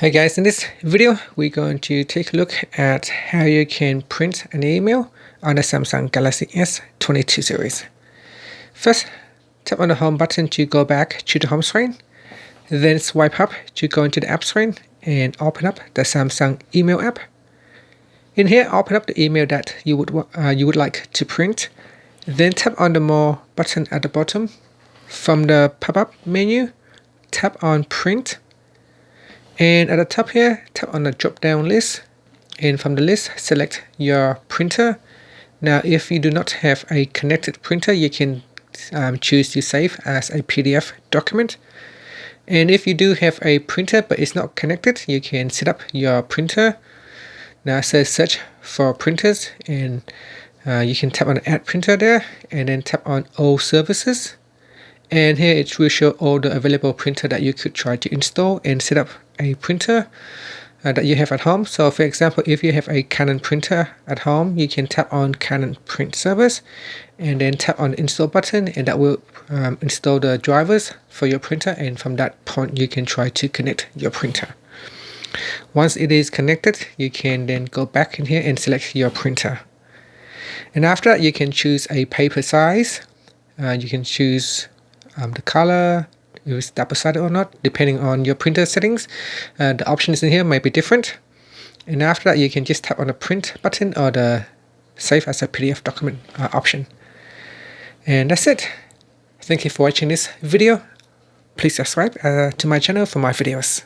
Hey guys, in this video we're going to take a look at how you can print an email on the Samsung Galaxy S22 series. First, tap on the home button to go back to the home screen, then swipe up to go into the app screen and open up the Samsung email app. In here, open up the email that you would like to print, then tap on the More button at the bottom. From the pop-up menu, tap on Print. And at the top here, tap on the drop-down list, and from the list, select your printer. Now, if you do not have a connected printer, you can choose to save as a PDF document. And if you do have a printer but it's not connected, you can set up your printer. Now, say search for printers, and you can tap on Add Printer there, and then tap on All Services. And here it will show all the available printer that you could try to install and set up a printer that you have at home. So for example, if you have a Canon printer at home, you can tap on Canon Print Service and then tap on the Install button, and that will install the drivers for your printer, and from that point you can try to connect your printer. Once it is connected, you can then go back in here and select your printer. And after that, you can choose a paper size. You can choose the color, if it's double-sided or not, depending on your printer settings. The options in here might be different. And after that, you can just tap on the Print button or the Save as a PDF document option. And that's it. Thank you for watching this video. Please subscribe to my channel for more videos.